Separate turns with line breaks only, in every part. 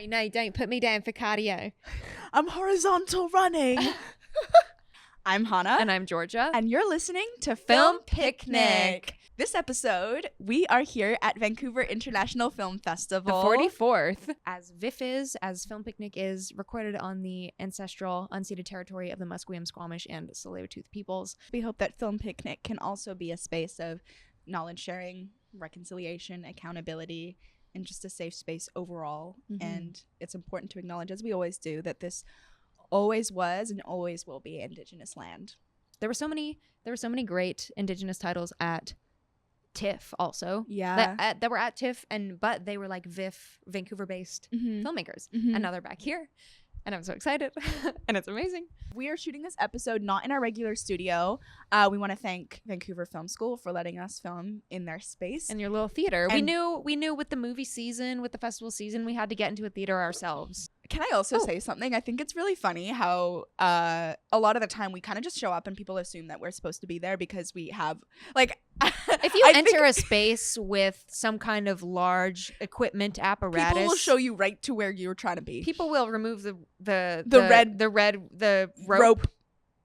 No, don't put me down for cardio.
I'm horizontal running. I'm Hana.
And I'm Georgia.
And you're listening to
Film Picnic.
This episode, we are here at Vancouver International Film Festival.
The 44th. As VIFF is, as Film Picnic is, recorded on the ancestral unceded territory of the Musqueam, Squamish, and Tsleil-Waututh peoples.
We hope that Film Picnic can also be a space of knowledge sharing, reconciliation, accountability, and just a safe space overall. And it's important to acknowledge, as we always do, that this always was and always will be Indigenous land.
There were so many great Indigenous titles at TIFF also.
Yeah.
That were at TIFF, but they were like VIFF, Vancouver-based filmmakers. And now they're back here. And I'm so excited. And it's amazing.
We are shooting this episode not in our regular studio. We want to thank Vancouver Film School for letting us film in their space.
In your little theater. We knew with the movie season, with the festival season, we had to get into a theater ourselves.
Can I also say something? I think it's really funny how a lot of the time we kind of just show up and people assume that we're supposed to be there because we have, like...
If you enter a space with some kind of large equipment apparatus...
People will show you right to where you're trying to be.
People will remove the
rope,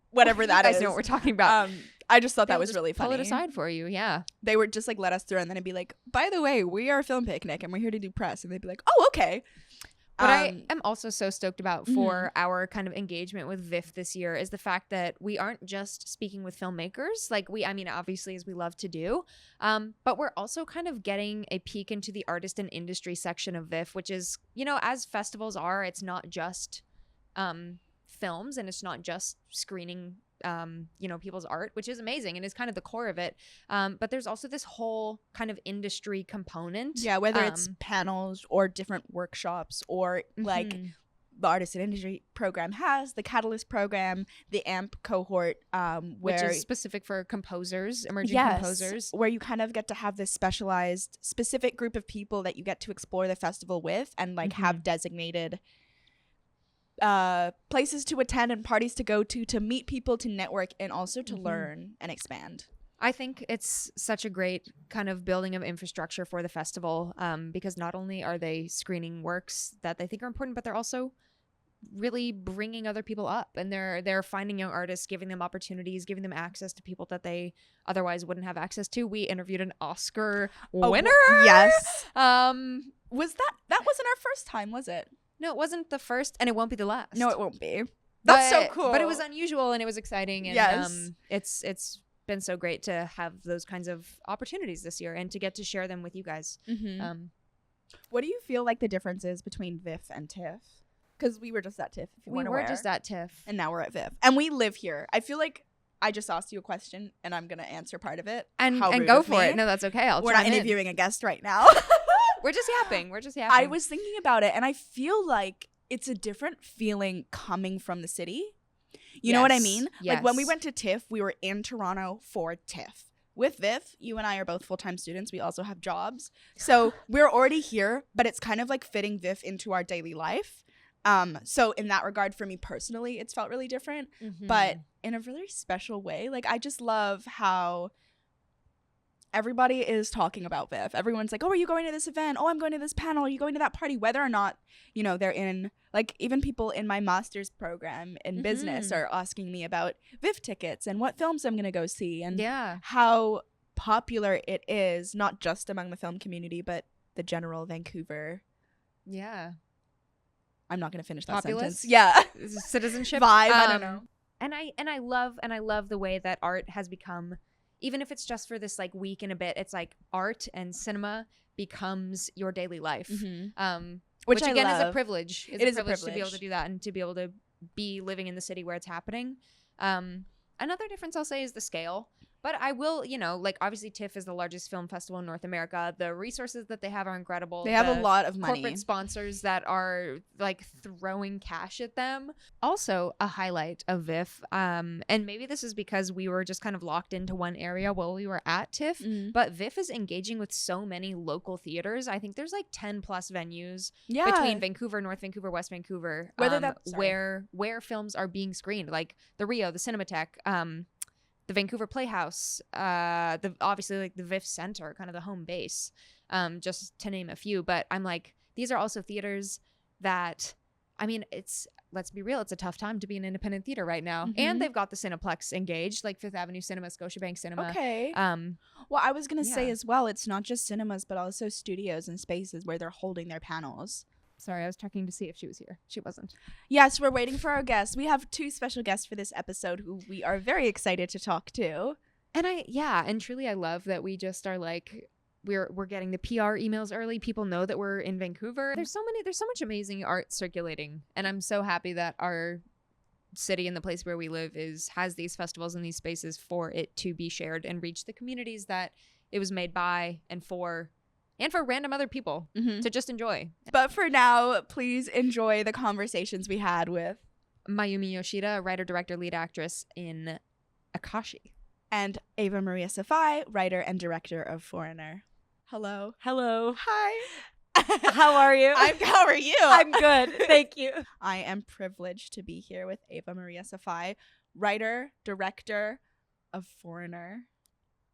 whatever that is.
You guys know what we're talking about.
I just thought that was really funny.
Pull it aside for you, yeah.
They would just like let us through and then it'd be like, by the way, we are Film Picnic and we're here to do press. And they'd be like, oh, okay.
What I am also so stoked about for our kind of engagement with VIFF this year is the fact that we aren't just speaking with filmmakers, obviously, as we love to do, but we're also kind of getting a peek into the artist and industry section of VIFF, which is, as festivals are, it's not just films and it's not just screening people's art, which is amazing and is kind of the core of it, but there's also this whole kind of industry component,
whether it's panels or different workshops or like the artist and industry program has the Catalyst program, the AMP cohort,
which is specific for composers, emerging composers,
where you kind of get to have this specialized specific group of people that you get to explore the festival with and like have designated places to attend and parties to go to meet people, to network, and also to learn and expand.
I think it's such a great kind of building of infrastructure for the festival, because not only are they screening works that they think are important, but they're also really bringing other people up, and they're finding young artists, giving them opportunities, giving them access to people that they otherwise wouldn't have access to. We interviewed an Oscar winner.
Yes.
Was
that wasn't our first time, was it?
No, it wasn't the first, and it won't be the last.
No, it won't be. That's so cool.
But it was unusual, and it was exciting, and it's been so great to have those kinds of opportunities this year, and to get to share them with you guys.
What do you feel like the difference is between VIFF and TIFF? Because we were just at TIFF.
We were just at TIFF,
and now we're at VIFF, and we live here. I feel like I just asked you a question, and I'm gonna answer part of it.
And go for it. No, that's okay.
We're not interviewing a guest right now.
We're just yapping.
I was thinking about it, and I feel like it's a different feeling coming from the city. You know what I mean?
Yes.
Like when we went to TIFF, we were in Toronto for TIFF. With VIFF, you and I are both full-time students. We also have jobs. So we're already here, but it's kind of like fitting VIFF into our daily life. So in that regard, for me personally, it's felt really different, but in a really special way. Like I just love how everybody is talking about VIFF. Everyone's like, oh, are you going to this event? Oh, I'm going to this panel. Are you going to that party? Whether or not, they're in, like, even people in my master's program in business are asking me about VIFF tickets and what films I'm going to go see and how popular it is, not just among the film community, but the general Vancouver.
Yeah.
I'm not going to finish that
Populace?
sentence. Yeah.
Citizenship.
Vibe. I don't know.
And I love the way that art has become, even if it's just for this like week and a bit, it's like art and cinema becomes your daily life, which again is a privilege. It is a privilege to be able to do that and to be able to be living in the city where it's happening. Another difference I'll say is the scale. But I will, obviously TIFF is the largest film festival in North America. The resources that they have are incredible.
They have a lot of money.
Corporate sponsors that are like throwing cash at them. Also a highlight of VIFF, and maybe this is because we were just kind of locked into one area while we were at TIFF, but VIFF is engaging with so many local theaters. I think there's like 10 plus venues between Vancouver, North Vancouver, West Vancouver, where films are being screened, like the Rio, the Cinematheque, the Vancouver Playhouse, obviously like the VIFF Center, kind of the home base, just to name a few. But I'm like, these are also theaters that, I mean, let's be real, it's a tough time to be an independent theater right now. And they've got the Cineplex engaged, like Fifth Avenue Cinema, Scotiabank Cinema.
Okay. Well, I was going to say as well, it's not just cinemas, but also studios and spaces where they're holding their panels.
Sorry, I was checking to see if she was here. She wasn't.
Yes, we're waiting for our guests. We have 2 special guests for this episode who we are very excited to talk to.
And truly I love that we just are like, we're getting the PR emails early. People know that we're in Vancouver. There's so much amazing art circulating, and I'm so happy that our city and the place where we live has these festivals and these spaces for it to be shared and reach the communities that it was made by and for random other people to just enjoy.
But for now, please enjoy the conversations we had with
Mayumi Yoshida, writer, director, lead actress in Akashi,
and Ava Maria Safai, writer and director of Foreigner. Hello.
Hi.
How are you?
How are you?
I'm good. Thank you. I am privileged to be here with Ava Maria Safai, writer, director of Foreigner.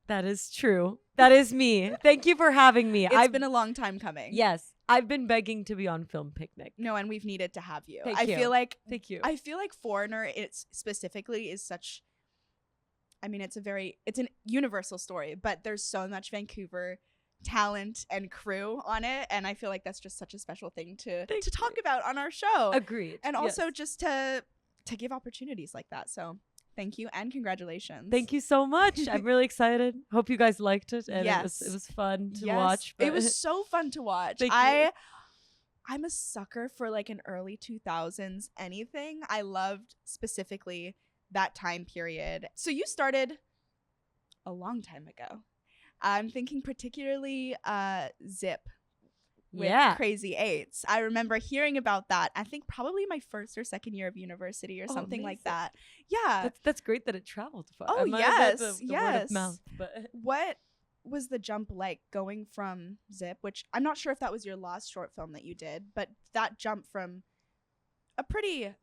That is true. That is me. Thank you for having me.
It's been a long time coming.
Yes. I've been begging to be on Film Picnic.
No, and we've needed to have you.
Thank you. Thank you.
I feel like Foreigner, it's specifically is such, I mean, it's an universal story, but there's so much Vancouver talent and crew on it, and I feel like that's just such a special thing to talk about on our show.
Agreed.
And also just to give opportunities like that. So thank you and congratulations.
Thank you so much. I'm really excited. Hope you guys liked it, and
yes.
it was fun to watch.
It was so fun to watch.
Thank you.
I'm a sucker for like an early 2000s anything. I loved specifically that time period. So you started a long time ago. I'm thinking particularly Zip with Crazy Eights. I remember hearing about that. I think probably my first or second year of university or something like that. Yeah.
That's great that it traveled far.
Oh, yes.
The word of mouth, but
what was the jump like going from Zip, which I'm not sure if that was your last short film that you did, but that jump from a pretty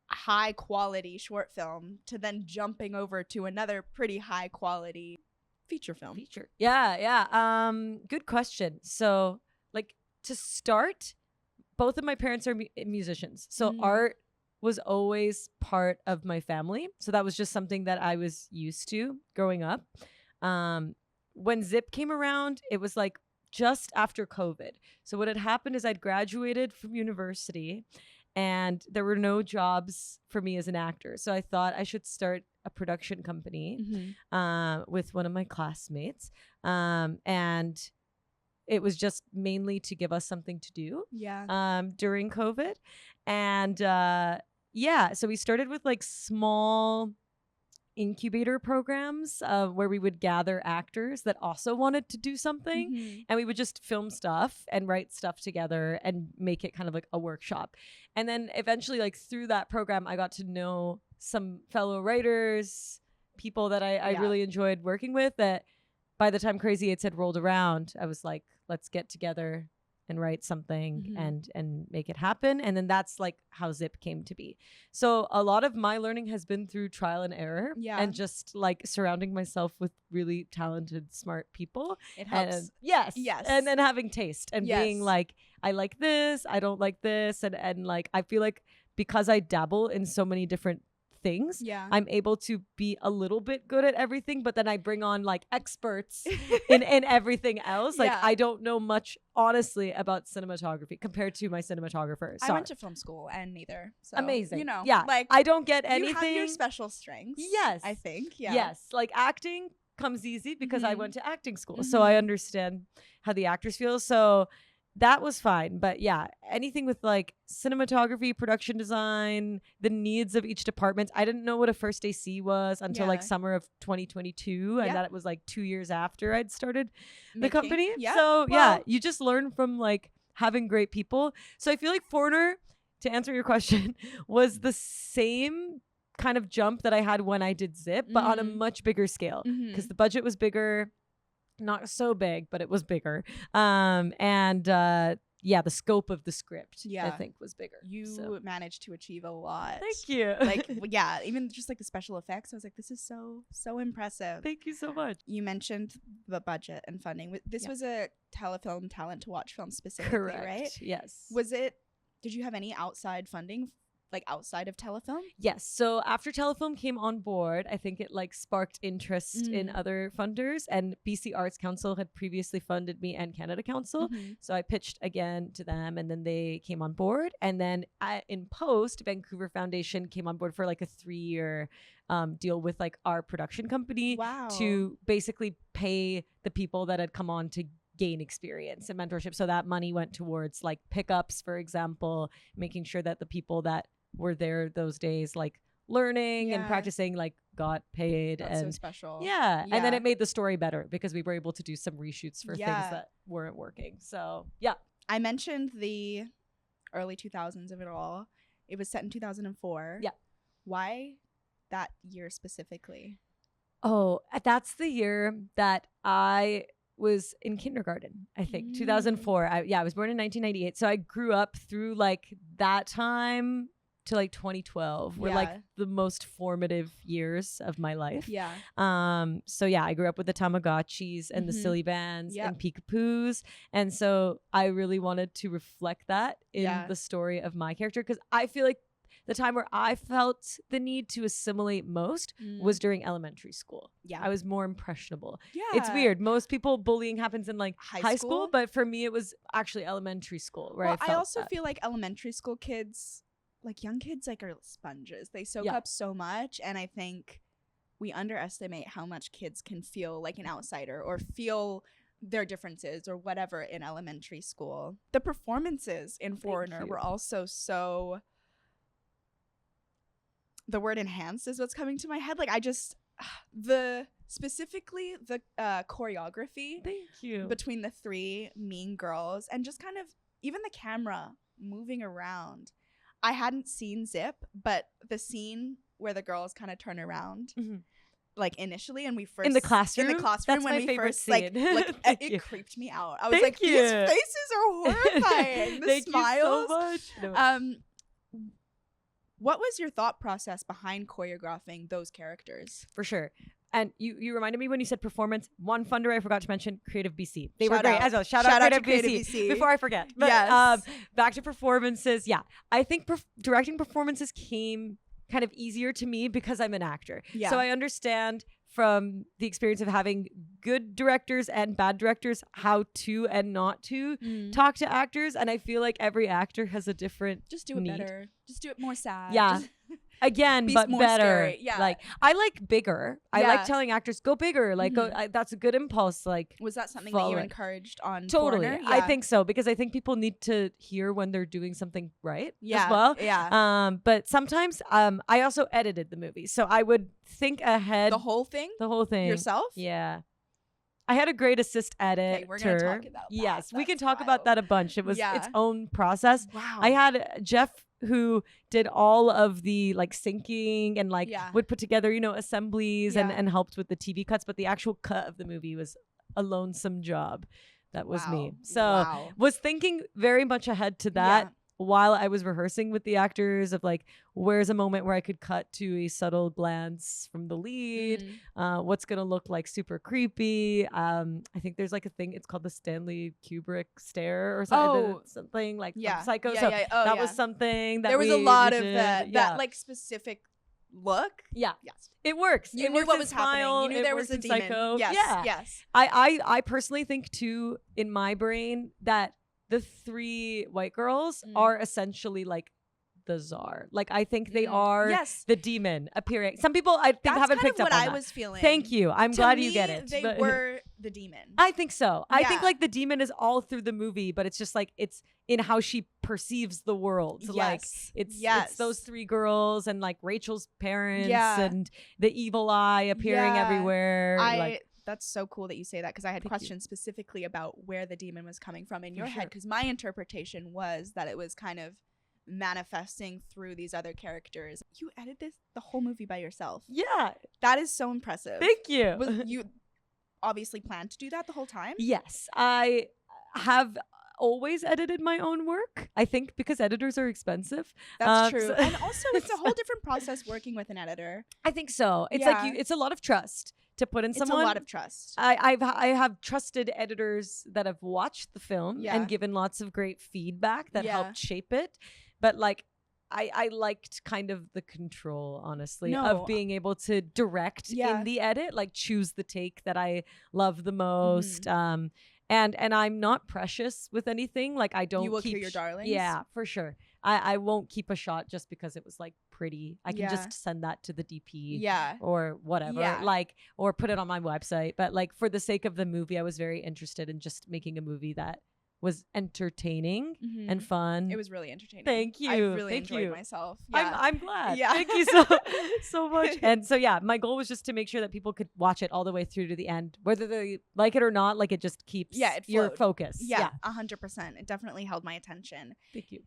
high quality short film to then jumping over to another pretty high quality feature film.
Yeah. Good question. So, like, to start, both of my parents are musicians. So art was always part of my family. So that was just something that I was used to growing up. When Zip came around, it was like just after COVID. So what had happened is I'd graduated from university and there were no jobs for me as an actor. So I thought I should start a production company with one of my classmates. And it was just mainly to give us something to do during COVID. And so we started with like small incubator programs where we would gather actors that also wanted to do something, and we would just film stuff and write stuff together and make it kind of like a workshop. And then eventually, like through that program, I got to know some fellow writers, people that I really enjoyed working with, that by the time Crazy Eights had rolled around, I was like, let's get together and write something and make it happen. And then that's like how Zip came to be. So a lot of my learning has been through trial and error and just like surrounding myself with really talented, smart people.
It helps.
And, yes. And then having taste and being like, I like this, I don't like this. And like, I feel like because I dabble in so many different things, I'm able to be a little bit good at everything, but then I bring on like experts in everything else. Like I don't know much honestly about cinematography compared to my cinematographer.
I went to film school and neither. So,
amazing.
You know,
like I don't get anything.
You have your special strengths.
Yes.
I think.
Yes. Like acting comes easy because I went to acting school. So I understand how the actors feel. So that was fine. But yeah, anything with like cinematography, production design, the needs of each department. I didn't know what a first AC was until like summer of 2022. And that it was like 2 years after I'd started the company. So you just learn from like having great people. So I feel like Foreigner, to answer your question, was the same kind of jump that I had when I did Zip, but on a much bigger scale because the budget was bigger. Not so big, but it was bigger. The scope of the script, I think, was bigger.
You managed to achieve a lot.
Thank you.
Like, even just like the special effects, I was like, this is so impressive.
Thank you so much.
You mentioned the budget and funding. This was a telefilm talent to watch film specifically, right?
Yes.
Was it Did you have any outside funding, like outside of Telefilm?
Yes. So after Telefilm came on board, I think it like sparked interest in other funders, and BC Arts Council had previously funded me and Canada Council. So I pitched again to them, and then they came on board. And then in post, Vancouver Foundation came on board for like a 3-year deal with like our production company to basically pay the people that had come on to gain experience and mentorship. So that money went towards like pickups, for example, making sure that the people that were there those days like learning and practicing like got paid.
That's
and
so special.
Yeah. And then it made the story better because we were able to do some reshoots for things that weren't working. So yeah.
I mentioned the early 2000s of it all. It was set in 2004.
Yeah.
Why that year specifically?
Oh, that's the year that I was in kindergarten, I think. 2004. I was born in 1998. So I grew up through like that time to like 2012 were like the most formative years of my life. So yeah, I grew up with the Tamagotchis and the Silly Bands and Peekapoos, and so I really wanted to reflect that in the story of my character, because I feel like the time where I felt the need to assimilate most was during elementary school. I was more impressionable. It's weird. Most people, bullying happens in like high school, but for me it was actually elementary school where I also
feel like elementary school kids, like young kids, like are sponges. They soak up so much, and I think we underestimate how much kids can feel like an outsider or feel their differences or whatever in elementary school. The performances in Foreigner were also so, the word enhanced is what's coming to my head. Like specifically the choreography between the three mean girls, and just kind of even the camera moving around. I hadn't seen Zip, but the scene where the girls kind of turn around, like initially, and we first
in the classroom,
that's
when
my
we first
like it creeped me out. I was like, these faces are horrifying. The smiles.
You so much.
What was your thought process behind choreographing those characters?
For sure. And you reminded me when you said performance, one funder I forgot to mention, Creative BC. They were great as well. Shout out to Creative BC before I forget. But, back to performances. Yeah, I think directing performances came kind of easier to me because I'm an actor. So I understand from the experience of having good directors and bad directors how to and not to talk to actors. And I feel like every actor has a different
Just do it better. Just do it more sad.
Yeah. Again, but better.
Scary. Yeah.
Like I like bigger. I like telling actors go bigger. Like that's a good impulse. Like,
was that something that you encouraged on?
Totally.
Foreigner?
I think so, because I think people need to hear when they're doing something right as well. But sometimes I also edited the movie, so I would think ahead.
The whole thing yourself.
Yeah. I had a great assist editor.
Okay, we're gonna talk about that.
Yes, we can talk about that a bunch. It was its own process.
Wow.
I had Jeff, who did all of the like syncing and like would put together, assemblies and helped with the TV cuts, but the actual cut of the movie was a lonesome job. That was me. So was thinking very much ahead to that while I was rehearsing with the actors of like, where's a moment where I could cut to a subtle glance from the lead? What's going to look like super creepy? I think there's like a thing, it's called the Stanley Kubrick stare or something. Something like Psycho. That was something that
there was a lot of that like specific look.
Yes. It works.
You knew what was happening. You knew there was a demon.
Psycho.
Yes.
I personally think too, in my brain, that the three white girls are essentially like the czar. Like I think they are the demon appearing. Some people I think haven't picked up on that. That's what I was feeling. Thank you. I'm glad you get it.
They were the demon.
I think so. I think like the demon is all through the movie, but it's just like it's in how she perceives the world. Like it's those three girls and like Rachel's parents and the evil eye appearing everywhere.
That's so cool that you say that, because I had questions specifically about where the demon was coming from in your head, because my interpretation was that it was kind of manifesting through these other characters. You edited the whole movie by yourself.
Yeah.
That is so impressive.
Thank you.
You obviously planned to do that the whole time?
Yes. I have always edited my own work, I think, because editors are expensive.
That's true.
So
And also, it's a whole different process working with an editor.
I think so. It's
Yeah.
like it's a lot of trust to put in someone.
It's a lot of trust.
I have trusted editors that have watched the film
Yeah.
and given lots of great feedback that
Yeah.
helped shape it. But like I liked kind of the control, honestly,
No.
of being able to direct
Yeah.
in the edit, like choose the take that I love the most. And I'm not precious with anything. Like I don't
You will
keep
kill your darlings?
Yeah, for sure. I won't keep a shot just because it was like pretty. I can
Yeah.
just send that to the DP
Yeah.
or whatever,
Yeah.
like, or put it on my website. But like for the sake of the movie, I was very interested in just making a movie that was entertaining and fun.
It was really entertaining.
Thank you.
I really
Thank
enjoyed
you.
myself. Yeah.
I'm glad.
Yeah.
Thank you so much. And so yeah, my goal was just to make sure that people could watch it all the way through to the end, whether they like it or not. Like it just keeps
it
your
flowed.
focus.
Yeah, 100%. It definitely held my attention.
Thank you.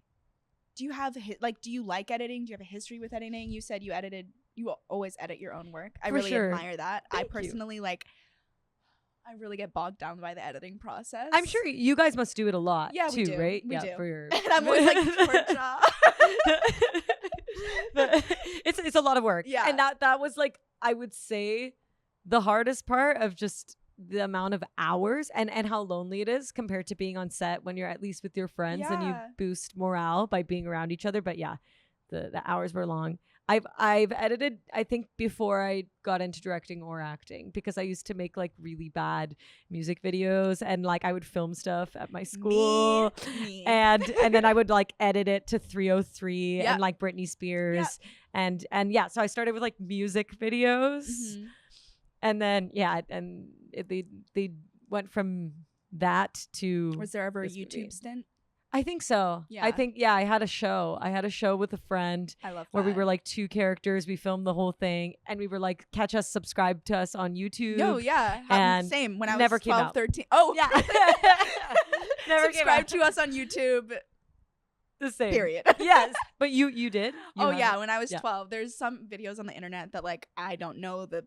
Do you have do you like editing? Do you have a history with editing? You said you always edit your own work. I
For
really
sure.
admire that.
Thank
I
you.
personally I really get bogged down by the editing process.
I'm sure you guys must do it a lot
Yeah,
too,
we do.
right?
We
yeah,
do.
for your
And I'm always like, Georgia.
but it's a lot of work.
Yeah.
And that was like, I would say, the hardest part of just the amount of hours and how lonely it is compared to being on set when you're at least with your friends and you
Yeah.
boost morale by being around each other. But yeah, the hours were long. I've edited, I think, before I got into directing or acting, because I used to make like really bad music videos and like I would film stuff at my school.
Me.
And then I would like edit it to 303
Yep.
and like Britney Spears and yeah, so I started with like music videos. And then they went from that to
Was there ever a
this
YouTube
movie.
stint?
I think so.
Yeah.
I think I had a show. I had a show with a friend
I love that.
where we were like two characters. We filmed the whole thing and we were like, catch us, subscribe to us on YouTube.
No, yeah.
And
Same. When I was
never came
12,
out.
13. Oh,
Yeah. Never came
subscribe
out.
to us on YouTube,
The same.
period.
Yes. But you did? You had
Yeah.
it?
When I was
Yeah.
12, there's some videos on the internet that like I don't know the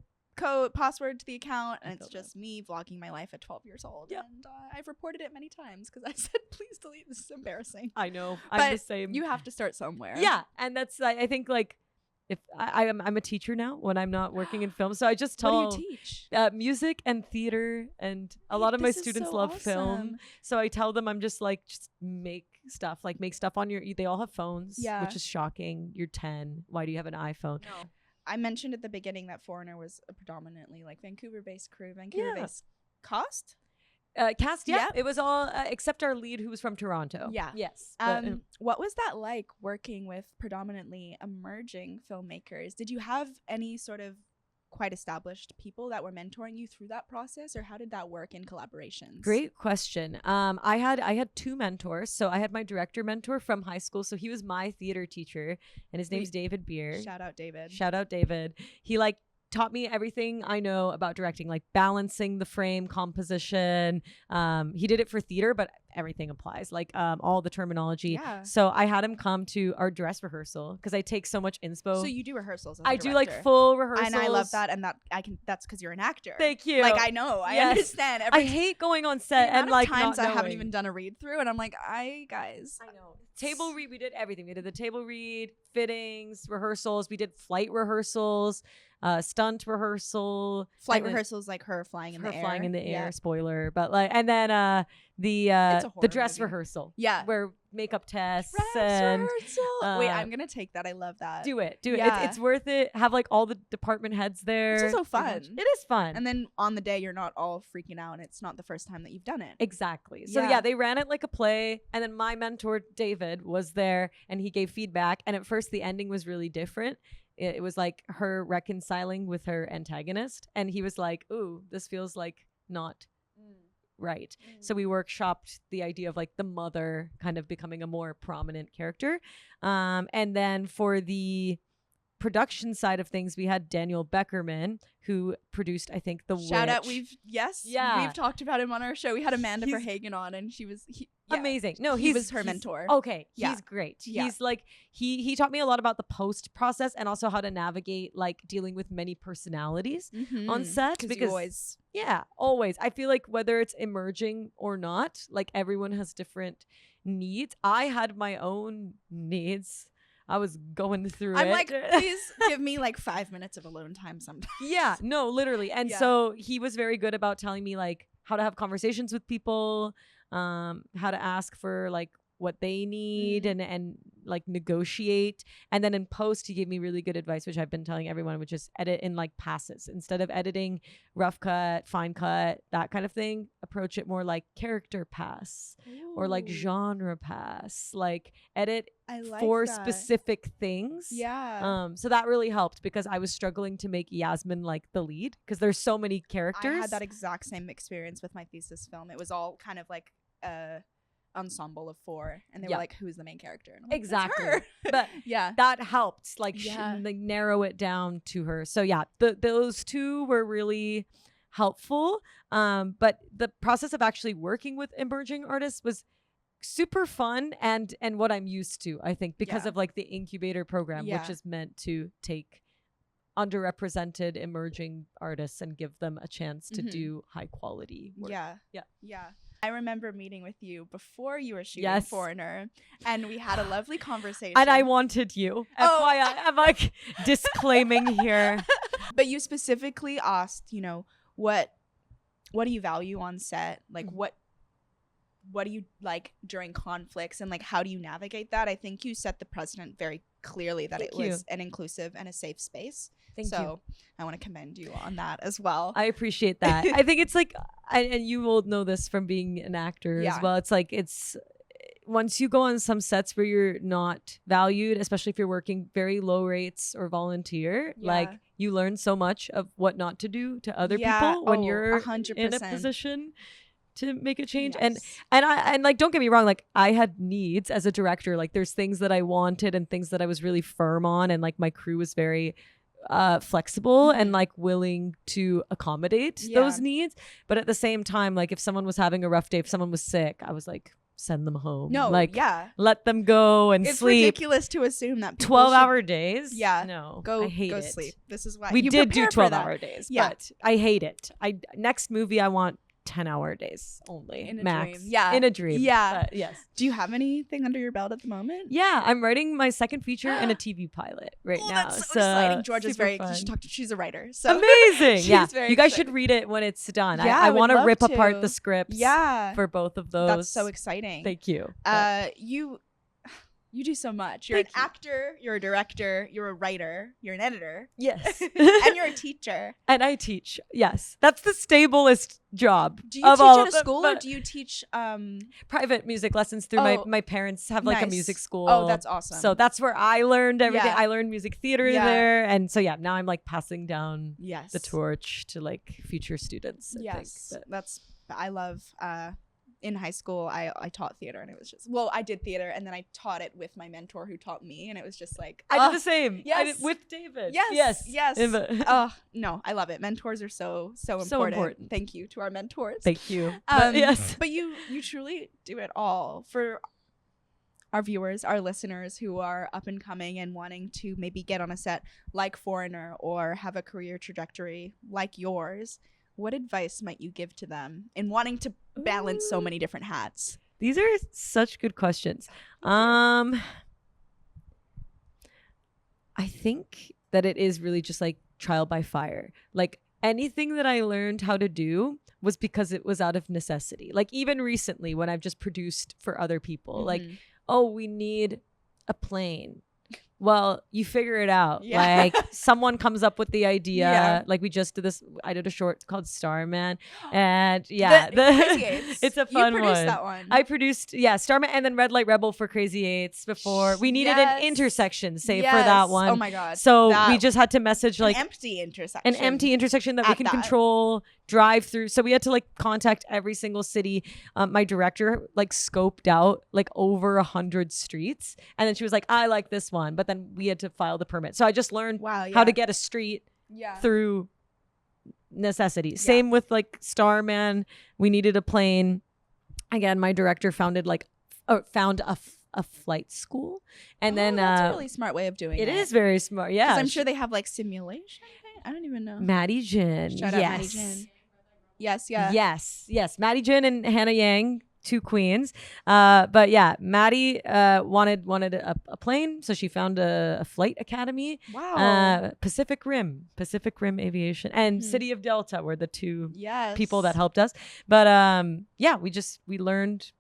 password to the account, and
I
it's
feel
just me vlogging my life at 12 years old.
Yep.
And I've reported it many times because I said, please delete. This is embarrassing.
I know.
But
I'm the same.
You have to start somewhere.
Yeah. And that's, I think like, if I'm a teacher now when I'm not working in film. So I just tell
What do you teach?
music and theater, and a lot of my
This is
students
so
love
awesome.
film. So I tell them I'm just like, just make stuff on your, they all have phones,
Yeah.
which is shocking. You're 10. Why do you have an iPhone?
No. I mentioned at the beginning that Foreigner was a predominantly like Vancouver-based crew, Vancouver-based cast.
Cast, yeah.
Yeah.
It was all, except our lead who was from Toronto.
Yeah.
Yes. but,
What was that like working with predominantly emerging filmmakers? Did you have any sort of quite established people that were mentoring you through that process, or how did that work in collaborations?
Great question. I had two mentors. So I had my director mentor from high school. So he was my theater teacher, and his name's David Beer.
Shout out David.
Shout out David. He like taught me everything I know about directing, like balancing the frame, composition. He did it for theater, but everything applies, like all the terminology.
Yeah.
So I had him come to our dress rehearsal because I take so much inspo.
So you do rehearsals as a
I do like
director.
full rehearsals.
And I love that, and that's because you're an actor.
Thank you.
Like I know, I
Yes.
understand.
I hate going on set and like
times
not
I haven't
knowing.
even done a read through, and I'm like, guys.
I know. Table read, we did everything. We did the table read, fittings, rehearsals. We did flight rehearsals, stunt rehearsal.
Flight
and then
rehearsals like her flying in
her
the air.
flying in the air,
Yeah.
spoiler. But like, and then the
horror
dress
movie.
rehearsal.
Yeah.
Where makeup tests
Dress
and
rehearsal. Wait, I'm gonna take that. I love that.
do it.
Yeah.
It's worth it. Have like all the department heads there.
It's also
Pretty much.
fun.
It is fun.
And then on the day, you're not all freaking out, and it's not the first time that you've done it.
Exactly. So
Yeah.
yeah, they ran it like a play, and then my mentor David was there and he gave feedback, and at first the ending was really different. It was like her reconciling with her antagonist, and he was like, "Ooh, this feels like not right." So we workshopped the idea of like the mother kind of becoming a more prominent character. And then for the production side of things, we had Daniel Beckerman, who produced, I think, The
Shout out,
Witch.
we've talked about him on our show. We had Amanda Verhagen on, and she was
amazing. No,
he was her mentor.
Okay,
Yeah.
he's great.
Yeah.
He's like he taught me a lot about the post process and also how to navigate like dealing with many personalities on set, because always I feel like whether it's emerging or not, like everyone has different needs. I had my own needs. I was going through it.
I'm like, please give me like 5 minutes of alone time sometimes.
Yeah, no, literally. And so he was very good about telling me like how to have conversations with people, how to ask for like what they need and like negotiate. And then in post, he gave me really good advice, which I've been telling everyone, which is edit in like passes. Instead of editing rough cut, fine cut, that kind of thing, approach it more like character pass or like genre pass, like edit for specific things.
Yeah.
So that really helped because I was struggling to make Yasmin like the lead because there's so many characters.
I had that exact same experience with my thesis film. It was all kind of like ensemble of 4, and they were like, who's the main character? And I'm like,
exactly.
But
that helped like like narrow it down to her. So those two were really helpful. But the process of actually working with emerging artists was super fun and what I'm used to, I think, because of like the incubator program, which is meant to take underrepresented emerging artists and give them a chance to do high quality work.
Yeah. I remember meeting with you before you were shooting Foreigner, and we had a lovely conversation.
And I wanted you. FYI, I'm like disclaiming here.
But you specifically asked, you know, what do you value on set? Like what do you like during conflicts, and like how do you navigate that? I think you set the precedent very clearly that it was an inclusive and a safe space.
Thank you.
I want to commend you on that as well.
I appreciate that. I think it's like, and you will know this from being an actor as well. It's like, it's once you go on some sets where you're not valued, especially if you're working very low rates or volunteer, like you learn so much of what not to do to other people when you're
100%.
in a position to make a change. And like, don't get me wrong, like I had needs as a director. Like there's things that I wanted and things that I was really firm on, and like my crew was very flexible and like willing to accommodate those needs. But at the same time, like if someone was having a rough day, if someone was sick, I was like, send them home.
No,
like let them go and
it's
sleep.
It's ridiculous to assume that
12-hour days.
No,
I hate
go
it.
sleep. This is why
we did do 12-hour days, but I hate it. Next movie I want 10-hour days only,
in a
max.
Dream. Yeah,
in a dream.
Yeah,
but yes.
Do you have anything under your belt at the moment?
Yeah, I'm writing my second feature and a TV pilot right now.
That's so exciting. Georgia's very. You should talk to. She's a writer. So
amazing.
You guys
excited. Should read it when it's done.
Yeah,
I want to rip
to.
apart the scripts. For both of those.
That's so exciting.
Thank you.
You do so much. You're an actor, you're a director, you're a writer, you're an editor.
Yes.
And you're a teacher.
And I teach. Yes. That's the stablest job.
Do you teach at a school or do you teach
private music lessons through my parents have like a music school.
Oh, that's awesome.
So that's where I learned everything. I learned music theater there. And so now I'm like passing down the torch to like future students. I think.
I love in high school, I taught theater, and it was just I did theater, and then I taught it with my mentor who taught me, and it was just like
I did the same.
Yes,
I did with David.
Yes. Oh no, I love it. Mentors are so important. Thank you to our mentors.
Thank you.
But you truly do it all for our viewers, our listeners who are up and coming and wanting to maybe get on a set like Foreigner or have a career trajectory like yours. What advice might you give to them in wanting to balance so many different hats?
These are such good questions. I think that it is really just like trial by fire. Like anything that I learned how to do was because it was out of necessity. Like even recently when I've just produced for other people, like, we need a plane. Well, you figure it out. Like someone comes up with the idea. Like we just did this. I did a short called Starman, and it's a fun one. You produced that one. I produced Starman, and then Red Light Rebel for Crazy Eights before. We needed an intersection save for that one.
Oh my god!
So we just had to message like
an empty intersection.
An empty intersection that we can control drive through. So we had to like contact every single city. My director like scoped out like over 100 streets, and then she was like, I like this one, but then we had to file the permit. So I just learned how to get a street through necessity. Same with like Starman. We needed a plane. Again, my director found a flight school, and then
that's a really smart way of doing it.
It is very smart. Yeah,
I'm sure they have like simulation. I don't even know.
Maddie Jin.
Shout out Maddie Jin. Yes, yeah.
Yes. Maddie Jin and Hannah Yang, two queens. But yeah, Maddie wanted a plane, so she found a flight academy.
Wow.
Pacific Rim Aviation, and City of Delta were the two people that helped us. But we learned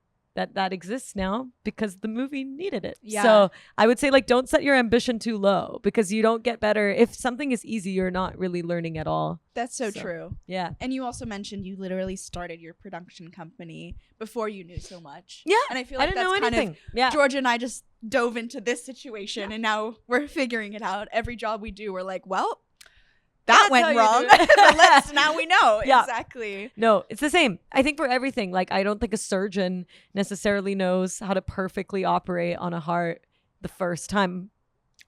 that exists now because the movie needed it. Yeah. So I would say like don't set your ambition too low because you don't get better. If something is easy, you're not really learning at all.
That's so true.
Yeah.
And you also mentioned you literally started your production company before you knew so much.
Yeah.
And I feel like that's kind of Georgia and I just dove into this situation and now we're figuring it out. Every job we do, we're like, well, that went wrong. But now we know. Yeah. Exactly.
No, it's the same. I think for everything, like I don't think a surgeon necessarily knows how to perfectly operate on a heart the first time.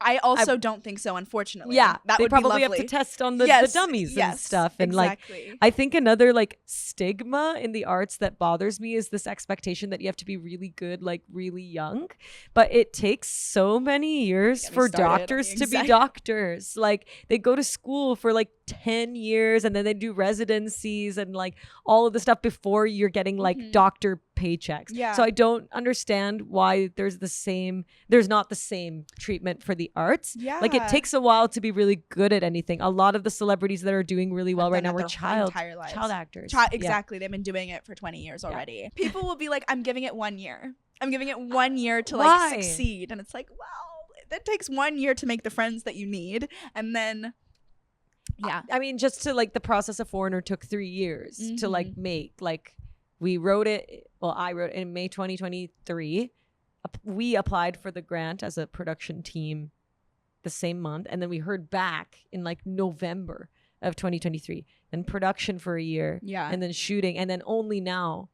I also don't think so, unfortunately.
Yeah,
that
they
would
probably
be lovely.
have to test on the dummies and stuff. And
exactly.
like, I think another like stigma in the arts that bothers me is this expectation that you have to be really good, like really young. But it takes so many years for doctors to be doctors. Like they go to school for like 10 years and then they do residencies and like all of the stuff before you're getting like doctor paychecks. Yeah. So I don't understand why there's not the same treatment for the arts. Yeah. Like it takes a while to be really good at anything. A lot of the celebrities that are doing really well right now were child actors.
Exactly. They've been doing it for 20 years already. People will be like, I'm giving it 1 year. I'm giving it 1 year to like succeed. And it's like, wow, that takes 1 year to make the friends that you need. And then
I mean, just to like the process of Foreigner took 3 years to like make. Like we wrote it. Well, I wrote it in May 2023. We applied for the grant as a production team the same month, and then we heard back in like November of 2023. Then production for a year, and then shooting, and then only now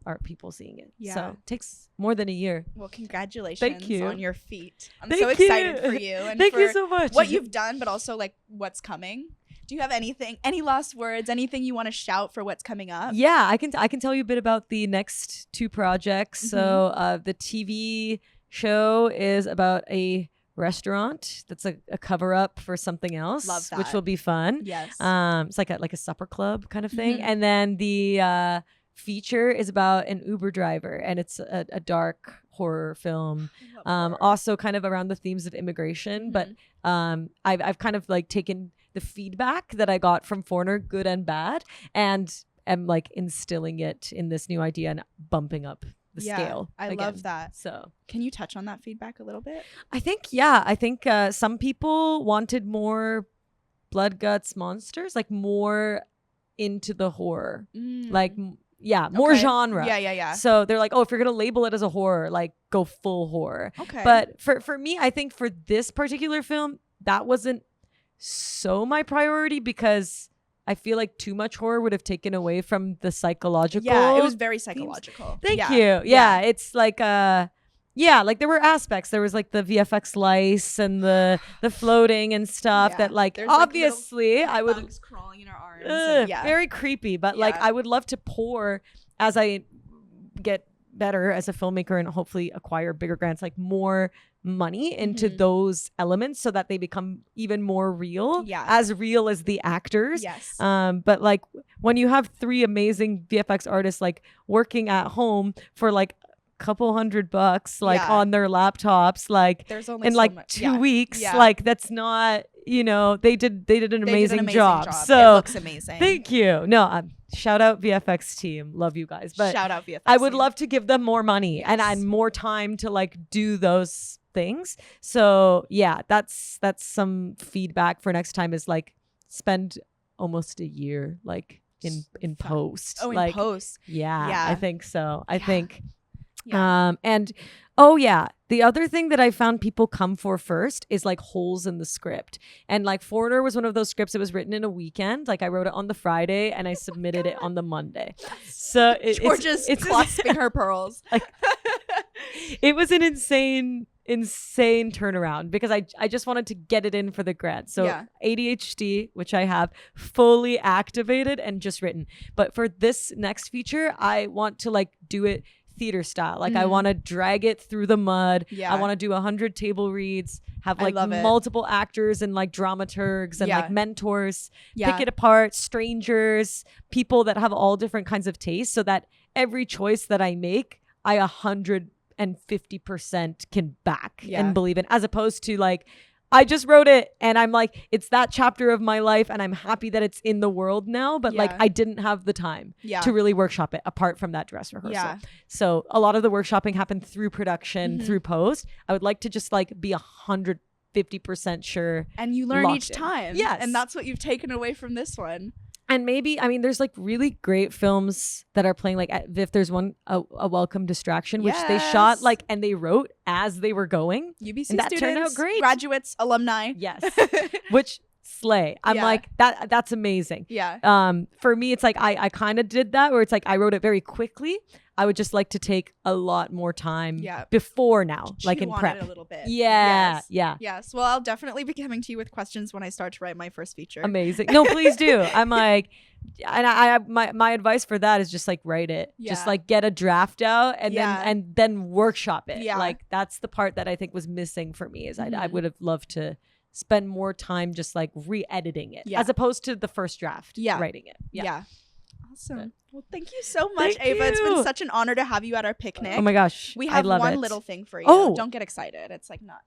are people seeing it. So it takes more than a year.
Well, congratulations
Thank you.
on your feat. I'm so excited for you and
Thank
for
you so much.
what you've done, but also like what's coming. Do you have any last words, anything you want to shout for what's coming up?
Yeah, I can tell you a bit about the next two projects. So the TV show is about a restaurant that's a cover up for something else.
Love that.
Which will be fun.
Yes.
It's like a supper club kind of thing. And then the feature is about an Uber driver, and it's a dark horror film. Also kind of around the themes of immigration, but I've kind of like taken the feedback that I got from Foreigner, good and bad, and am like instilling it in this new idea and bumping up the scale.
I love that.
So
can you touch on that feedback a little bit?
I think some people wanted more blood, guts, monsters, like more into the horror, like more genre.
Yeah.
So they're like, oh, if you're gonna label it as a horror, like go full horror.
Okay.
But for me, I think for this particular film, that wasn't so my priority because I feel like too much horror would have taken away from the psychological.
Yeah, it was very psychological.
Thank you. Yeah, it's like like there were aspects. There was like the VFX lice and the floating and stuff that like there's obviously
like
I would
bugs crawling in our arms.
Very creepy. But like I would love to pour as I get better as a filmmaker and hopefully acquire bigger grants, like more money into those elements so that they become even more real, as real as the actors.
Yes.
But like when you have 3 amazing VFX artists like working at home for like a couple $100 like on their laptops, like there's only in like so 2 weeks, like that's not, they did an amazing job. So
it looks amazing.
Thank you. No, shout out VFX team. Love you guys. But
shout out VFX
I would love to give them more money and more time to like do those things. So yeah, that's some feedback for next time is like spend almost a year like in post.
Oh,
like,
in post.
Yeah, I think so. I think
Yeah.
And oh yeah, the other thing that I found people come for first is like holes in the script. And like Foreigner was one of those scripts that was written in a weekend. Like I wrote it on the Friday and I submitted it on the Monday. So
Georgia's clasping her pearls.
Like, it was an insane turnaround because I just wanted to get it in for the grad. So ADHD, which I have fully activated and just written. But for this next feature, I want to like do it theater style. Like I want to drag it through the mud. I want to do 100 table reads, have like multiple actors and like dramaturgs and like mentors, pick it apart, strangers, people that have all different kinds of tastes, so that every choice that I make, I 150% can back and believe in, as opposed to like, I just wrote it and I'm like, it's that chapter of my life and I'm happy that it's in the world now, but like I didn't have the time to really workshop it apart from that dress rehearsal. So a lot of the workshopping happened through production, through post. I would like to just like be 150% sure.
And you learn each time.
Yes.
And that's what you've taken away from this one.
And maybe, I mean, there's like really great films that are playing like at VIFF. There's one, a Welcome Distraction, which they shot like, and they wrote as they were going.
UBC
and that
students,
turned out great.
Graduates, alumni.
Yes. Which slay. I'm like, that's amazing.
Yeah.
For me, it's like, I kind of did that where it's like, I wrote it very quickly. I would just like to take a lot more time before now, like in prep.
It a little bit.
Yeah.
Yes. Well, I'll definitely be coming to you with questions when I start to write my first feature.
Amazing. No, please do. I'm like, and my advice for that is just like write it. Just like get a draft out and then workshop it. Like that's the part that I think was missing for me is I would have loved to spend more time just like re-editing it as opposed to the first draft writing it. Yeah.
Awesome. Well, thank you so much, Ava. It's been such an honor to have you at our picnic.
Oh my gosh.
We have one little thing for you.
Oh.
Don't get excited. It's like not.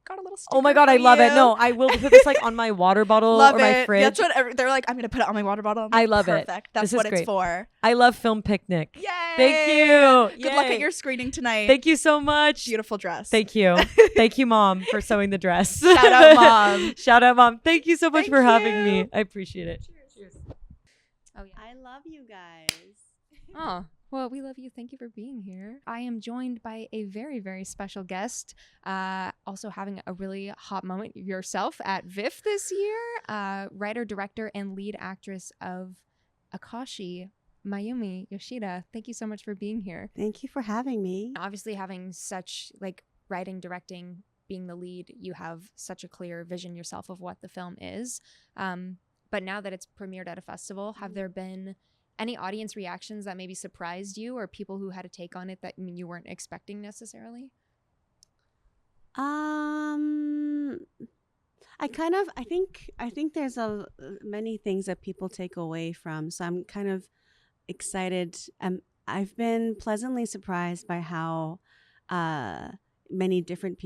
Got a little sticker.
Oh my God, I love it. No, I will put this like on my water bottle or my fridge.
That's what they're like, I'm going to put it on my water bottle.
I love it.
Perfect. That's what it's for.
I love Film Picnic.
Yay.
Thank you.
Good luck at your screening tonight.
Thank you so much.
Beautiful dress.
Thank you. Thank you, Mom, for sewing the dress.
Shout out, Mom.
Shout out, Mom. Thank you so much for having me. I appreciate it. Cheers.
Oh, yeah. I love you guys.
Oh, well, we love you. Thank you for being here. I am joined by a very, very special guest, also having a really hot moment yourself at VIFF this year, writer, director, and lead actress of Akashi, Mayumi Yoshida. Thank you so much for being here.
Thank you for having me.
Obviously, having such like writing, directing, being the lead, you have such a clear vision yourself of what the film is. But now that it's premiered at a festival, have there been any audience reactions that maybe surprised you, or people who had a take on it that you weren't expecting necessarily?
I think there's many things that people take away from. So I'm kind of excited. I've been pleasantly surprised by how many different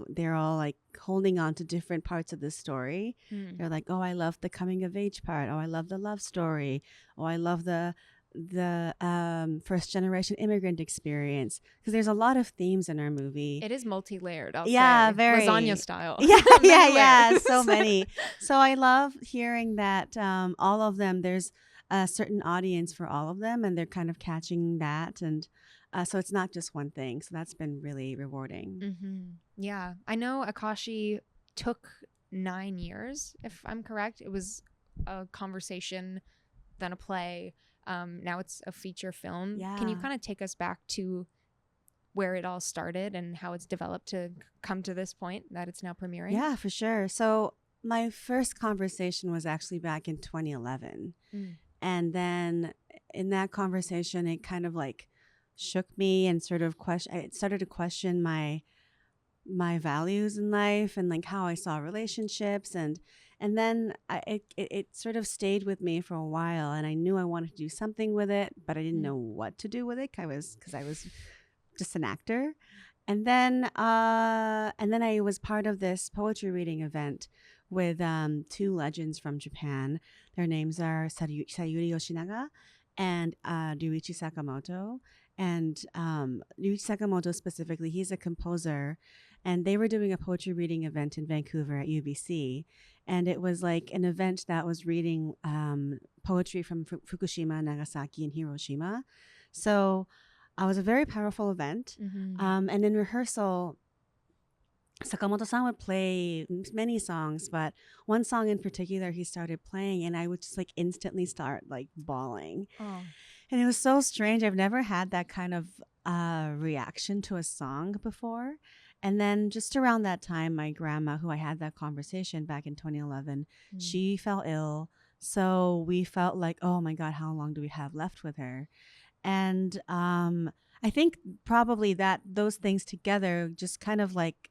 they're all like holding on to different parts of the story. They're like, oh, I love the coming of age part. Oh, I love the love story. Oh, I love the first generation immigrant experience, because there's a lot of themes in our movie.
It is multi-layered.
Very
lasagna style.
Yeah, so many. So I love hearing that all of them, there's a certain audience for all of them, and they're kind of catching that, and so it's not just one thing. So that's been really rewarding.
Mm-hmm. Yeah. I know Akashi took 9 years, if I'm correct. It was a conversation, then a play. Now it's a feature film.
Yeah.
Can you kind of take us back to where it all started and how it's developed to come to this point that it's now premiering?
Yeah, for sure. So my first conversation was actually back in 2011. And then in that conversation, it kind of like shook me and sort of I started to question my values in life and like how I saw relationships, and then it sort of stayed with me for a while, and I knew I wanted to do something with it, but I didn't know what to do with it because I was just an actor. And then I was part of this poetry reading event with two legends from Japan. Their names are Sayuri Yoshinaga and Ryuichi Sakamoto. And Ryuichi Sakamoto specifically, he's a composer, and they were doing a poetry reading event in Vancouver at UBC. And it was like an event that was reading poetry from Fukushima, Nagasaki, and Hiroshima. So was a very powerful event. And in rehearsal, Sakamoto-san would play many songs, but one song in particular he started playing, and I would just like instantly start like bawling.
Oh.
And it was so strange. I've never had that kind of reaction to a song before. And then just around that time, my grandma, who I had that conversation back in 2011, she fell ill. So we felt like, oh my God, how long do we have left with her? And I think probably that those things together just kind of like,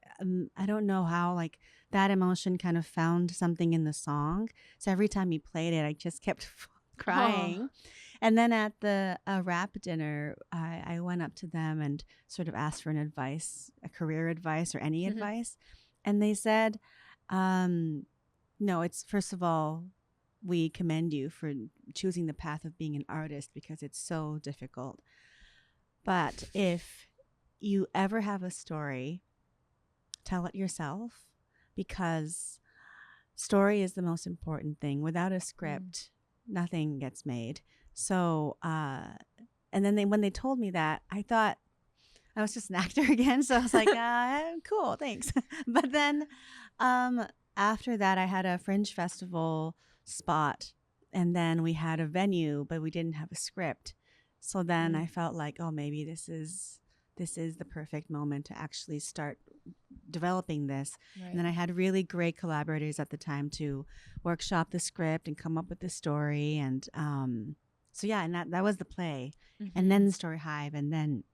I don't know how, like that emotion kind of found something in the song. So every time he played it, I just kept crying. And then at the rap dinner, I went up to them and sort of asked for an advice, a career advice or any advice. And they said, no, it's first of all, we commend you for choosing the path of being an artist because it's so difficult. But if you ever have a story, tell it yourself, because story is the most important thing. Without a script, nothing gets made. So, and then when they told me that, I thought I was just an actor again. So I was like, cool, thanks. But then after that, I had a Fringe Festival spot, and then we had a venue, but we didn't have a script. So then I felt like, oh, maybe this is the perfect moment to actually start developing this. Right. And then I had really great collaborators at the time to workshop the script and come up with the story. And so yeah, and that was the play. And then the Story Hive. And then,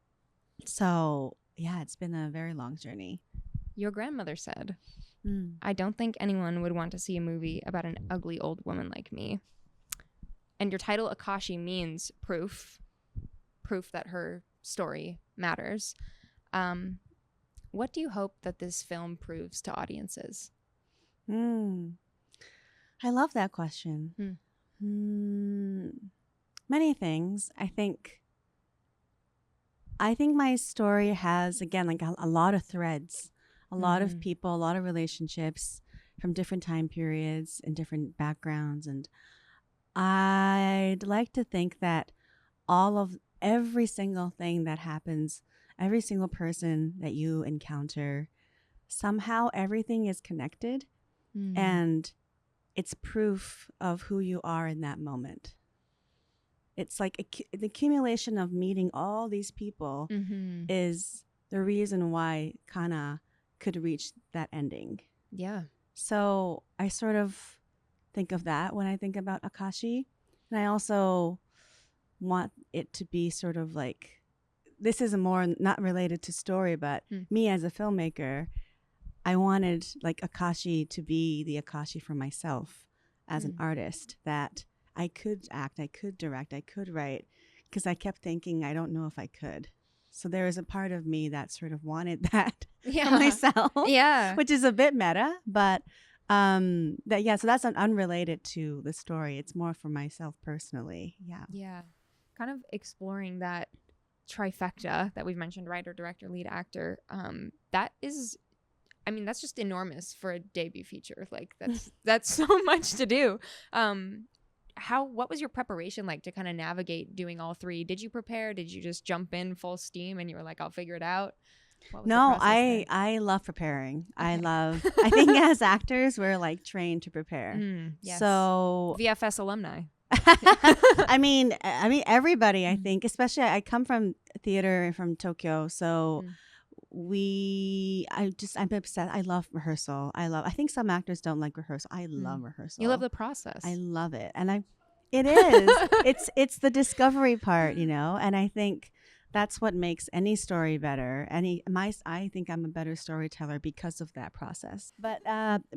so yeah, it's been a very long journey.
Your grandmother said, I don't think anyone would want to see a movie about an ugly old woman like me. And your title, Akashi, means proof that her story matters. What do you hope that this film proves to audiences?
I love that question. Many things. I think my story has, again, like a lot of threads, a lot of people, a lot of relationships from different time periods and different backgrounds. And I'd like to think that every single thing that happens, every single person that you encounter, somehow everything is connected and it's proof of who you are in that moment. It's like the accumulation of meeting all these people is the reason why Hana could reach that ending.
Yeah. So
I sort of think of that when I think about Akashi. And I also want it to be sort of like, this is a more not related to story, but me as a filmmaker, I wanted like Akashi to be the Akashi for myself as an artist, that I could act, I could direct, I could write, because I kept thinking, I don't know if I could. So there was a part of me that sort of wanted that for myself, which is a bit meta, but so that's unrelated to the story. It's more for myself personally. Yeah.
Kind of exploring that trifecta that we've mentioned, writer, director, lead actor. That's just enormous for a debut feature. Like that's so much to do. What was your preparation like to kind of navigate doing all three? Did you prepare? Did you just jump in full steam and you were like, I'll figure it out?
No, I love preparing. Okay. I think as actors, we're like trained to prepare.
Yes.
So
VFS alumni.
I mean, everybody, I think, especially I come from theater from Tokyo. So I'm obsessed. I love rehearsal. I think some actors don't like rehearsal. I love rehearsal.
You love the process.
I love it. And it is. it's the discovery part, and I think that's what makes any story better. I think I'm a better storyteller because of that process. But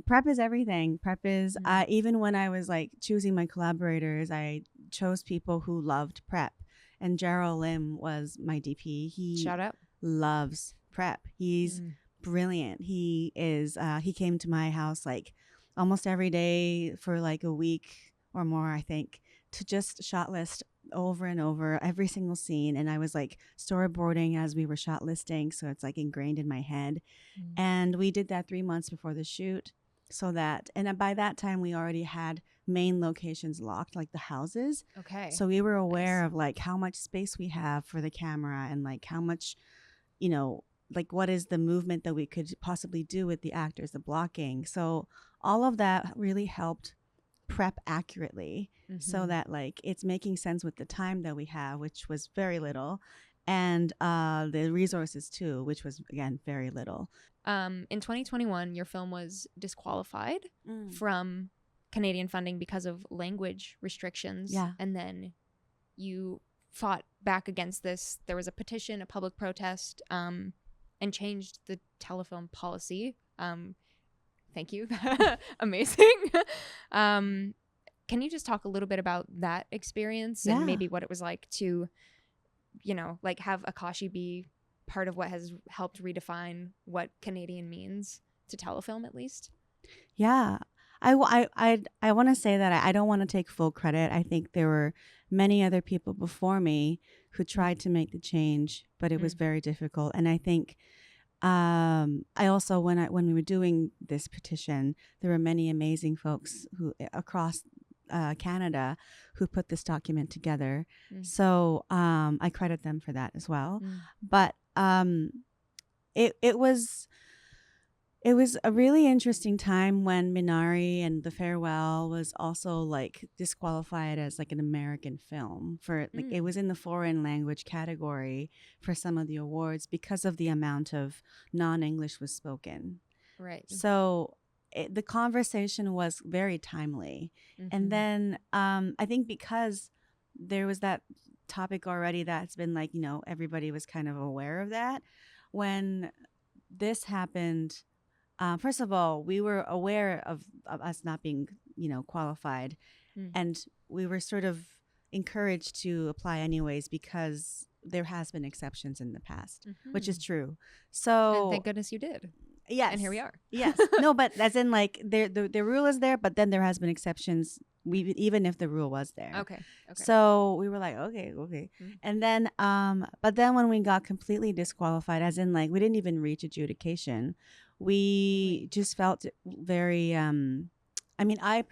prep is everything. Prep is, even when I was like choosing my collaborators, I chose people who loved prep. And Gerald Lim was my DP. He
Shout out.
Loves prep. He's brilliant. He came to my house like almost every day for like a week or more, I think, to just shot list over and over every single scene. And I was like storyboarding as we were shot listing, so it's like ingrained in my head. And we did that 3 months before the shoot. so that, and by that time we already had main locations locked, like the houses.
Okay.
So we were aware
Nice.
of like how much space we have for the camera and like how much, you know, like what is the movement that we could possibly do with the actors, the blocking. So all of that really helped prep accurately so that like it's making sense with the time that we have, which was very little, and the resources too, which was again very little.
In 2021, your film was disqualified from Canadian funding because of language restrictions.
Yeah.
And then you fought back against this. There was a petition, a public protest, and changed the telefilm policy. Thank you. Amazing. Can you just talk a little bit about that experience and maybe what it was like to, you know, like have Akashi be part of what has helped redefine what Canadian means to telefilm, at least?
Yeah. I want to say that I don't want to take full credit. I think there were many other people before me who tried to make the change, but it was very difficult. And I think I also, when we were doing this petition, there were many amazing folks who across Canada who put this document together. So I credit them for that as well. But it was a really interesting time when Minari and The Farewell was also like disqualified as like an American film for like it was in the foreign language category for some of the awards because of the amount of non-English was spoken.
Right.
So the conversation was very timely. And then I think because there was that topic already that's been like, you know, everybody was kind of aware of that. When this happened, first of all, we were aware of us not being, you know, qualified. And we were sort of encouraged to apply anyways because there has been exceptions in the past, which is true. So
and thank goodness you did.
Yes.
And here we are.
Yes. No, but as in like the rule is there, but then there has been exceptions. Even if the rule was there.
Okay.
So we were like, okay. And then, but then when we got completely disqualified, as in like we didn't even reach adjudication, we just felt very. I mean, I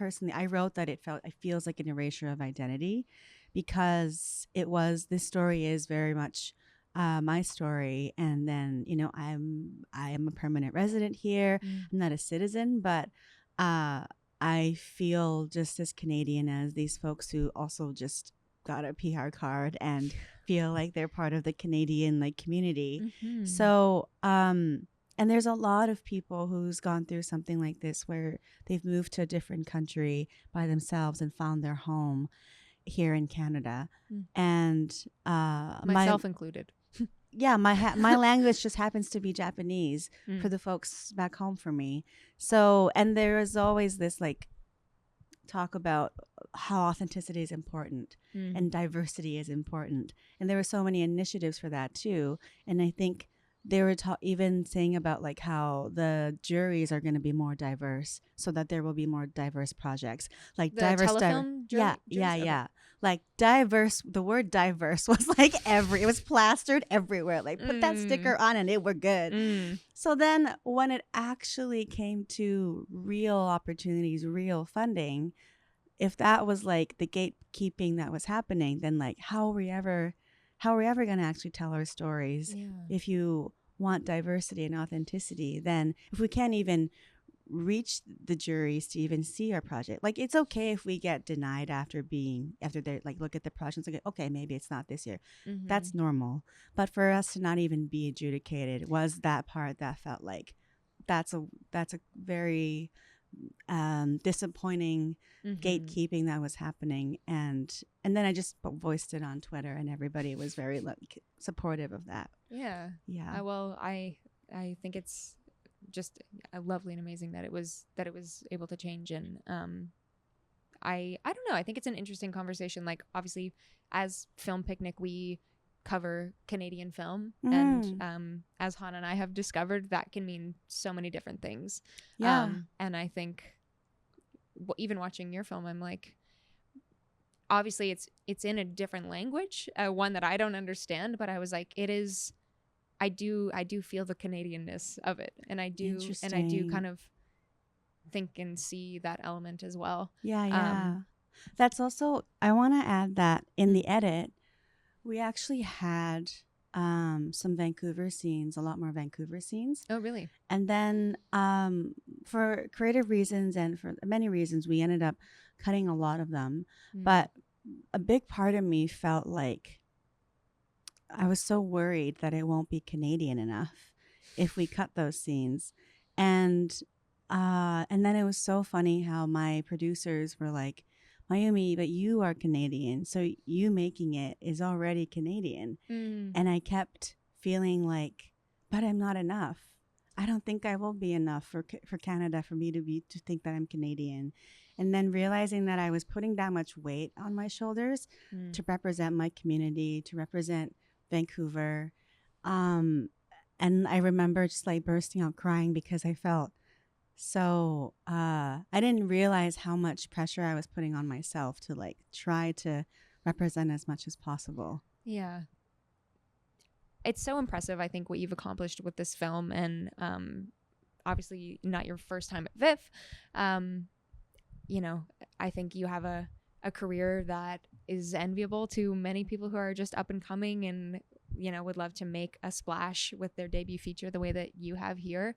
wrote that it feels like an erasure of identity, because this story is very much my story. And then, you know, I am a permanent resident here. I'm not a citizen, but I feel just as Canadian as these folks who also just got a PR card and feel like they're part of the Canadian like community. So, and there's a lot of people who's gone through something like this where they've moved to a different country by themselves and found their home here in Canada. And
myself included.
Yeah, my language just happens to be Japanese for the folks back home for me. So, and there is always this like talk about how authenticity is important and diversity is important. And there were so many initiatives for that too. And I think they were even saying about like how the juries are going to be more diverse so that there will be more diverse projects. Like
the
diverse
telefilm juries?
Yeah. Like diverse, the word diverse was like it was plastered everywhere. Like put that sticker on and we're good. So then when it actually came to real opportunities, real funding, if that was like the gatekeeping that was happening, then like how are we ever going to actually tell our stories if you want diversity and authenticity? Then if we can't even reach the juries to even see our project, like it's okay if we get denied after they like look at the project and say, okay, maybe it's not this year. That's normal. But for us to not even be adjudicated was that part that felt like that's a very disappointing gatekeeping that was happening. And then I just voiced it on Twitter and everybody was very like supportive of that.
Yeah. Well, I think it's just lovely and amazing that it was able to change. And I don't know, I think it's an interesting conversation. Like obviously as Film Picnic we cover Canadian film, and as Hana and I have discovered, that can mean so many different things. And I think even watching your film, I'm like, obviously it's in a different language, one that I don't understand, but I was like, I do feel the Canadianness of it, and I do kind of think and see that element as well.
Yeah. That's also, I want to add that in the edit, we actually had some Vancouver scenes, a lot more Vancouver scenes.
Oh, really?
And then for creative reasons and for many reasons, we ended up cutting a lot of them. But a big part of me felt like I was so worried that it won't be Canadian enough if we cut those scenes. And then it was so funny how my producers were like, Mayumi, but you are Canadian, so you making it is already Canadian. And I kept feeling like, but I'm not enough. I don't think I will be enough for Canada for me to think that I'm Canadian. And then realizing that I was putting that much weight on my shoulders to represent my community, to represent Vancouver. And I remember just like bursting out crying because I felt so I didn't realize how much pressure I was putting on myself to like try to represent as much as possible.
Yeah. It's so impressive, I think, what you've accomplished with this film. And obviously not your first time at VIFF. You know, I think you have a career that is enviable to many people who are just up and coming and, you know, would love to make a splash with their debut feature the way that you have here.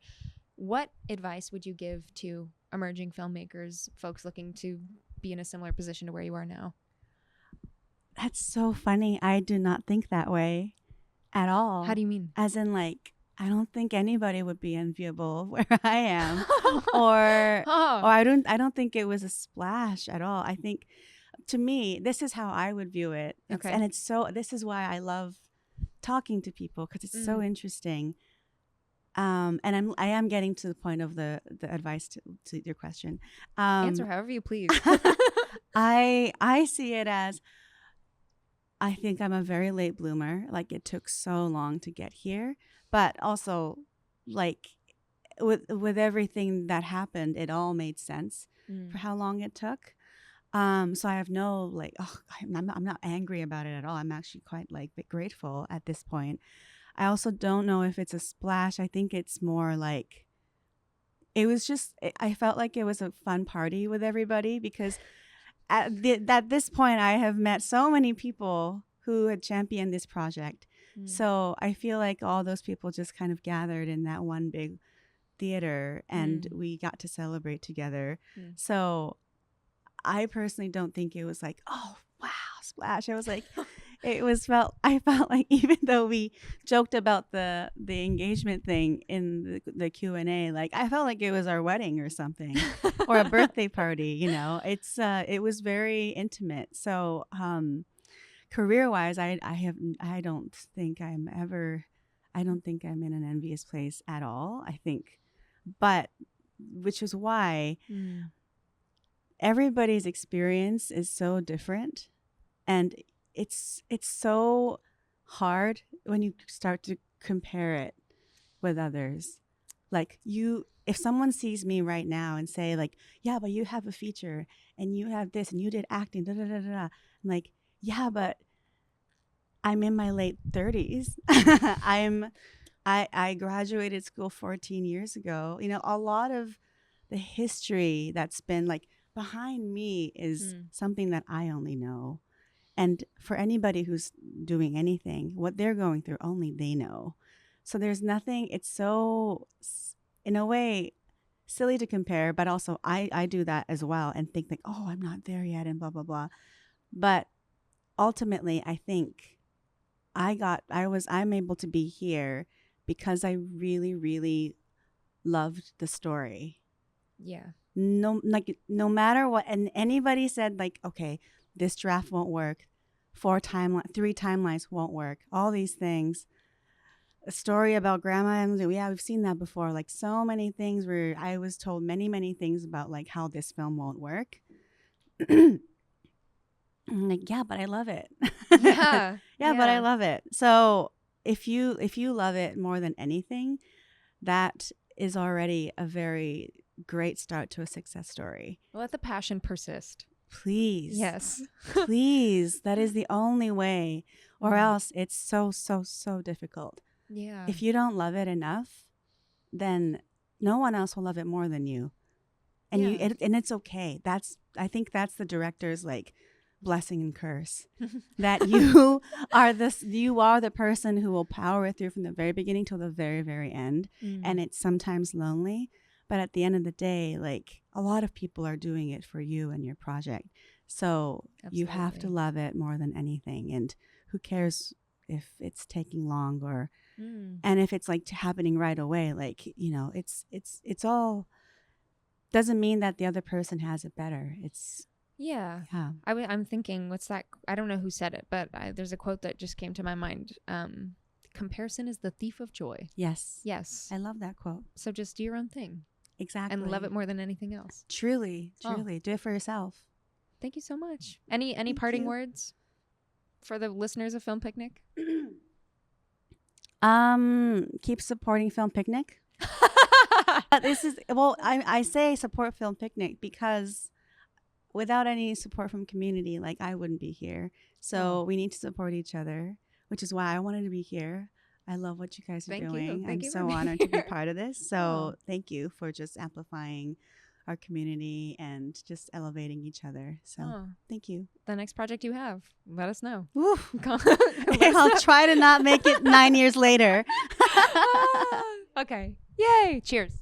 What advice would you give to emerging filmmakers, folks looking to be in a similar position to where you are now?
That's so funny. I do not think that way at all.
How do you mean?
As in, like, I don't think anybody would be enviable of where I am, or I don't think it was a splash at all. I think, to me, this is how I would view it. And this is why I love talking to people, because it's so interesting. And I am getting to the point of the advice to your question.
Answer however you please.
I see it as, I think I'm a very late bloomer. Like, it took so long to get here, but also like with everything that happened, it all made sense for how long it took. So I have no like, I'm not angry about it at all. I'm actually quite like grateful at this point. I also don't know if it's a splash. I think it's more like, it was just, I felt like it was a fun party with everybody, because at this point I have met so many people who had championed this project. So I feel like all those people just kind of gathered in that one big theater and we got to celebrate together. So I personally don't think it was like, oh, wow, splash. I was like, I felt like, even though we joked about the engagement thing in the Q&A, like I felt like it was our wedding or something, or a birthday party, you know. It was very intimate. So career-wise, I don't think I'm in an envious place at all, I think. But which is why everybody's experience is so different, and it's so hard when you start to compare it with others. Like, if someone sees me right now and say like, yeah, but you have a feature and you have this and you did acting, da da da da, I'm like, yeah, but I'm in my late 30s. I graduated school 14 years ago. You know, a lot of the history that's been like behind me is something that I only know. And for anybody who's doing anything, what they're going through, only they know. So there's nothing, it's so, in a way, silly to compare, but also I do that as well and think like, oh, I'm not there yet and blah, blah, blah. But ultimately, I think I'm able to be here because I really, really loved the story.
Yeah.
No matter what, and anybody said like, okay, this draft won't work, 3 timelines won't work, all these things. A story about grandma, and yeah, we've seen that before. Like, so many things where I was told many, many things about like how this film won't work. I'm like, yeah, but I love it.
Yeah.
But I love it. So if you love it more than anything, that is already a very great start to a success story.
Let the passion persist.
Please.
Yes.
Please. That is the only way, or else it's so, so, so difficult.
Yeah.
If you don't love it enough, then no one else will love it more than you. and
Yeah.
and it's okay. I think that's the director's like blessing and curse that you are the person who will power it through from the very beginning till the very, very end. And it's sometimes lonely, but at the end of the day, like a lot of people are doing it for you and your project. So you have to
Absolutely.
love it more than anything. And who cares if it's taking long or and if it's like happening right away, like, you know, it's all doesn't mean that the other person has it better. It's
Yeah.
yeah.
I'm thinking, what's that? I don't know who said it, but there's a quote that just came to my mind. Comparison is the thief of joy.
Yes.
Yes.
I love that quote.
So just do your own thing.
Exactly.
And love it more than anything else.
Truly.
Oh.
Do it for yourself.
Thank you so much. Any
Thank
parting
you.
words for the listeners of Film Picnic?
Keep supporting Film Picnic. This is I say support Film Picnic because without any support from community, like I wouldn't be here. So we need to support each other, which is why I wanted to be here. I love what you guys are
Thank you.
doing.
Thank
I'm
you for
so
being
honored to be
here.
part of this. So thank you for just amplifying our community and just elevating each other. So thank you.
The next project you have, let us know.
Oof.
Let us
I'll
know.
try to not make it 9 years later.
Okay. Yay. Cheers.